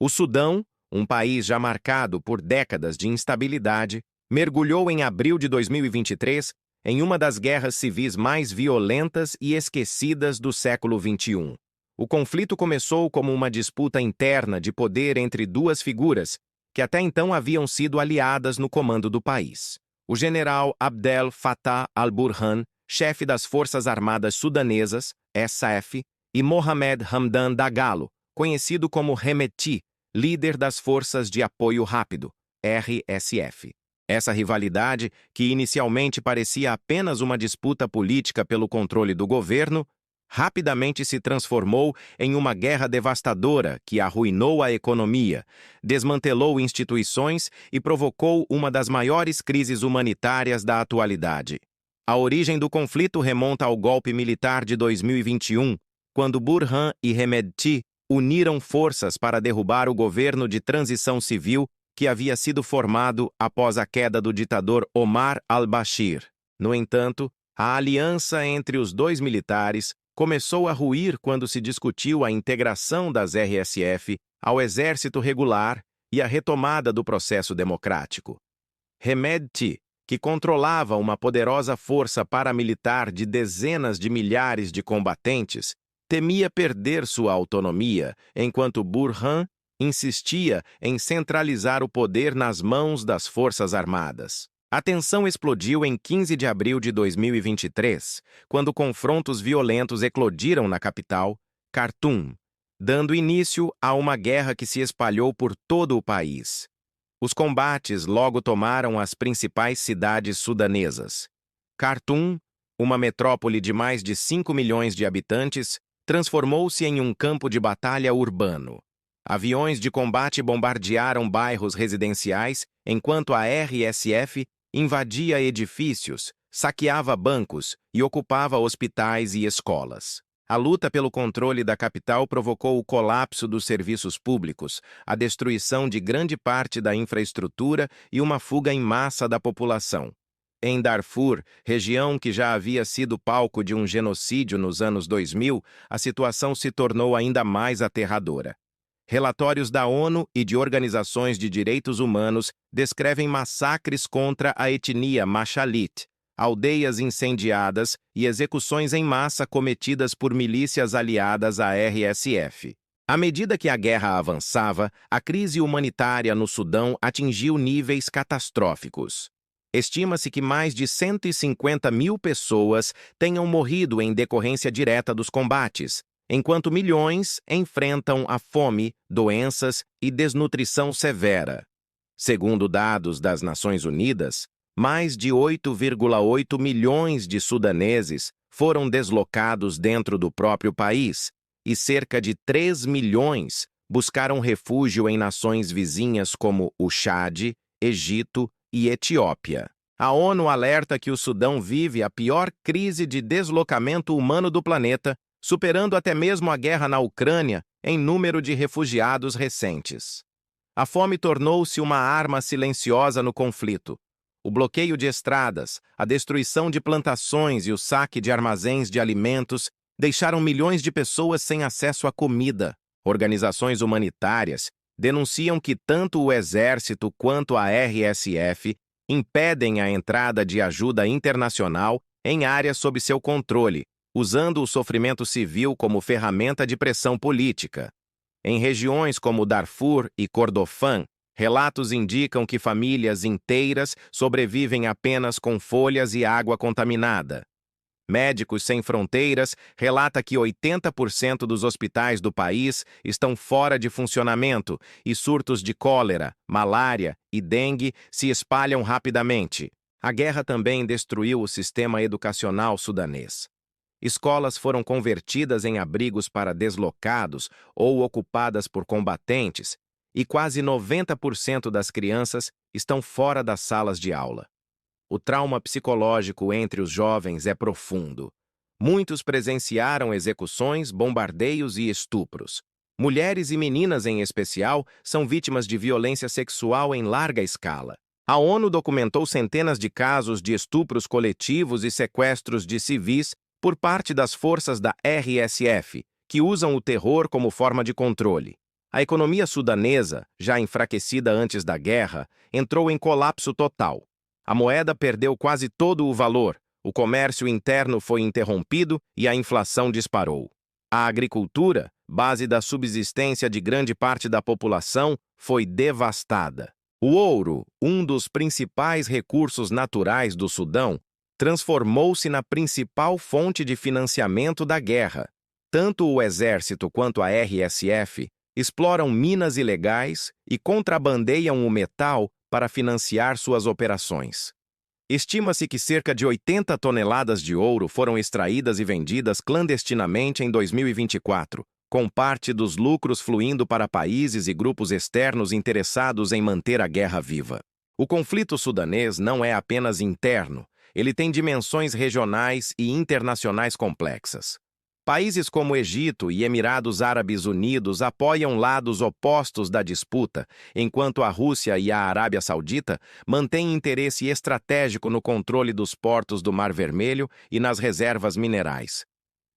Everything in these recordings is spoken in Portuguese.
O Sudão, um país já marcado por décadas de instabilidade, mergulhou em abril de 2023 em uma das guerras civis mais violentas e esquecidas do século XXI. O conflito começou como uma disputa interna de poder entre duas figuras que até então haviam sido aliadas no comando do país. O general Abdel Fattah al-Burhan, chefe das Forças Armadas Sudanesas, SAF, e Mohamed Hamdan Dagalo, conhecido como Hemedti, líder das Forças de Apoio Rápido, RSF. Essa rivalidade, que inicialmente parecia apenas uma disputa política pelo controle do governo, rapidamente se transformou em uma guerra devastadora que arruinou a economia, desmantelou instituições e provocou uma das maiores crises humanitárias da atualidade. A origem do conflito remonta ao golpe militar de 2021, quando Burhan e Hemedti uniram forças para derrubar o governo de transição civil que havia sido formado após a queda do ditador Omar al-Bashir. No entanto, a aliança entre os dois militares começou a ruir quando se discutiu a integração das RSF ao exército regular e a retomada do processo democrático. Hemedti, que controlava uma poderosa força paramilitar de dezenas de milhares de combatentes, temia perder sua autonomia, enquanto Burhan insistia em centralizar o poder nas mãos das Forças Armadas. A tensão explodiu em 15 de abril de 2023, quando confrontos violentos eclodiram na capital, Khartoum, dando início a uma guerra que se espalhou por todo o país. Os combates logo tomaram as principais cidades sudanesas. Khartoum, uma metrópole de mais de 5 milhões de habitantes, transformou-se em um campo de batalha urbano. Aviões de combate bombardearam bairros residenciais, enquanto a RSF invadia edifícios, saqueava bancos e ocupava hospitais e escolas. A luta pelo controle da capital provocou o colapso dos serviços públicos, a destruição de grande parte da infraestrutura e uma fuga em massa da população. Em Darfur, região que já havia sido palco de um genocídio nos anos 2000, a situação se tornou ainda mais aterradora. Relatórios da ONU e de organizações de direitos humanos descrevem massacres contra a etnia Machalit, aldeias incendiadas e execuções em massa cometidas por milícias aliadas à RSF. À medida que a guerra avançava, a crise humanitária no Sudão atingiu níveis catastróficos. Estima-se que mais de 150 mil pessoas tenham morrido em decorrência direta dos combates, enquanto milhões enfrentam a fome, doenças e desnutrição severa. Segundo dados das Nações Unidas, mais de 8,8 milhões de sudaneses foram deslocados dentro do próprio país e cerca de 3 milhões buscaram refúgio em nações vizinhas como o Chad, Egito e Etiópia. A ONU alerta que o Sudão vive a pior crise de deslocamento humano do planeta, superando até mesmo a guerra na Ucrânia em número de refugiados recentes. A fome tornou-se uma arma silenciosa no conflito. O bloqueio de estradas, a destruição de plantações e o saque de armazéns de alimentos deixaram milhões de pessoas sem acesso à comida. Organizações humanitárias denunciam que tanto o Exército quanto a RSF impedem a entrada de ajuda internacional em áreas sob seu controle, usando o sofrimento civil como ferramenta de pressão política. Em regiões como Darfur e Kordofan, relatos indicam que famílias inteiras sobrevivem apenas com folhas e água contaminada. Médicos Sem Fronteiras relata que 80% dos hospitais do país estão fora de funcionamento e surtos de cólera, malária e dengue se espalham rapidamente. A guerra também destruiu o sistema educacional sudanês. Escolas foram convertidas em abrigos para deslocados ou ocupadas por combatentes, e quase 90% das crianças estão fora das salas de aula. O trauma psicológico entre os jovens é profundo. Muitos presenciaram execuções, bombardeios e estupros. Mulheres e meninas, em especial, são vítimas de violência sexual em larga escala. A ONU documentou centenas de casos de estupros coletivos e sequestros de civis por parte das forças da RSF, que usam o terror como forma de controle. A economia sudanesa, já enfraquecida antes da guerra, entrou em colapso total. A moeda perdeu quase todo o valor, o comércio interno foi interrompido e a inflação disparou. A agricultura, base da subsistência de grande parte da população, foi devastada. O ouro, um dos principais recursos naturais do Sudão, transformou-se na principal fonte de financiamento da guerra. Tanto o exército quanto a RSF exploram minas ilegais e contrabandeiam o metal para financiar suas operações. Estima-se que cerca de 80 toneladas de ouro foram extraídas e vendidas clandestinamente em 2024, com parte dos lucros fluindo para países e grupos externos interessados em manter a guerra viva. O conflito sudanês não é apenas interno, ele tem dimensões regionais e internacionais complexas. Países como Egito e Emirados Árabes Unidos apoiam lados opostos da disputa, enquanto a Rússia e a Arábia Saudita mantêm interesse estratégico no controle dos portos do Mar Vermelho e nas reservas minerais.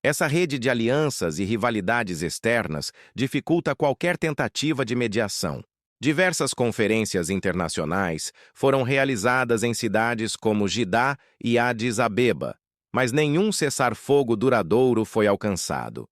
Essa rede de alianças e rivalidades externas dificulta qualquer tentativa de mediação. Diversas conferências internacionais foram realizadas em cidades como Jeddah e Addis Abeba, mas nenhum cessar-fogo duradouro foi alcançado.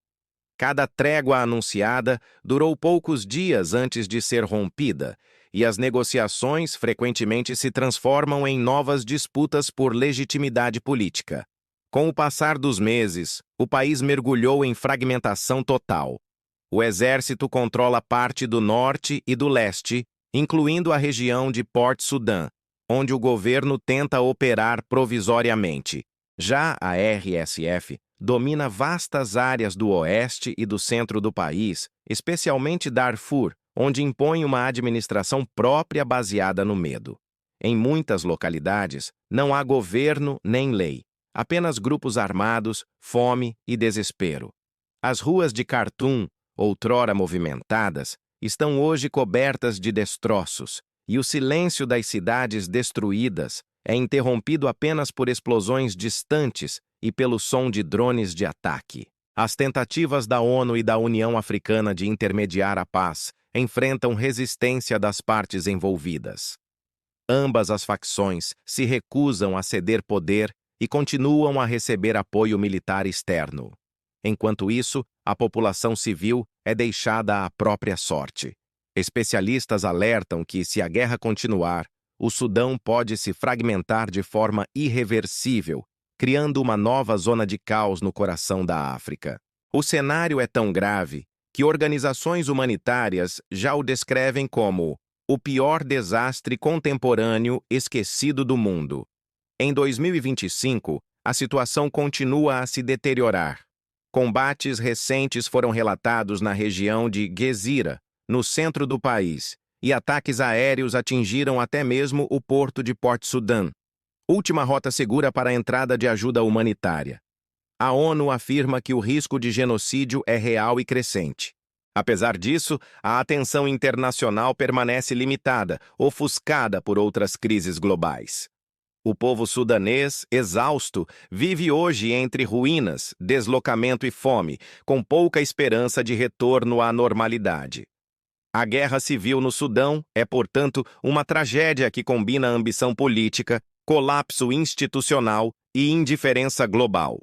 Cada trégua anunciada durou poucos dias antes de ser rompida, e as negociações frequentemente se transformam em novas disputas por legitimidade política. Com o passar dos meses, o país mergulhou em fragmentação total. O exército controla parte do norte e do leste, incluindo a região de Port Sudan, onde o governo tenta operar provisoriamente. Já a RSF domina vastas áreas do oeste e do centro do país, especialmente Darfur, onde impõe uma administração própria baseada no medo. Em muitas localidades, não há governo nem lei, apenas grupos armados, fome e desespero. As ruas de Khartoum, outrora movimentadas, estão hoje cobertas de destroços, e o silêncio das cidades destruídas é interrompido apenas por explosões distantes e pelo som de drones de ataque. As tentativas da ONU e da União Africana de intermediar a paz enfrentam resistência das partes envolvidas. Ambas as facções se recusam a ceder poder e continuam a receber apoio militar externo. Enquanto isso, a população civil é deixada à própria sorte. Especialistas alertam que, se a guerra continuar, o Sudão pode se fragmentar de forma irreversível, criando uma nova zona de caos no coração da África. O cenário é tão grave que organizações humanitárias já o descrevem como o pior desastre contemporâneo esquecido do mundo. Em 2025, a situação continua a se deteriorar. Combates recentes foram relatados na região de Gezira, no centro do país, e ataques aéreos atingiram até mesmo o porto de Port Sudan, última rota segura para a entrada de ajuda humanitária. A ONU afirma que o risco de genocídio é real e crescente. Apesar disso, a atenção internacional permanece limitada, ofuscada por outras crises globais. O povo sudanês, exausto, vive hoje entre ruínas, deslocamento e fome, com pouca esperança de retorno à normalidade. A guerra civil no Sudão é, portanto, uma tragédia que combina ambição política, colapso institucional e indiferença global.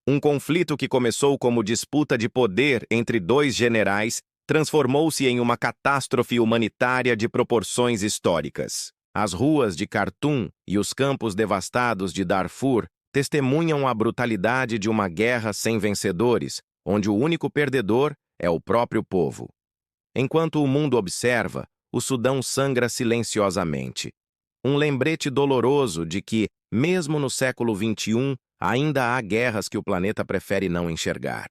Um conflito que começou como disputa de poder entre dois generais transformou-se em uma catástrofe humanitária de proporções históricas. As ruas de Khartoum e os campos devastados de Darfur testemunham a brutalidade de uma guerra sem vencedores, onde o único perdedor é o próprio povo. Enquanto o mundo observa, o Sudão sangra silenciosamente. Um lembrete doloroso de que, mesmo no século XXI, ainda há guerras que o planeta prefere não enxergar.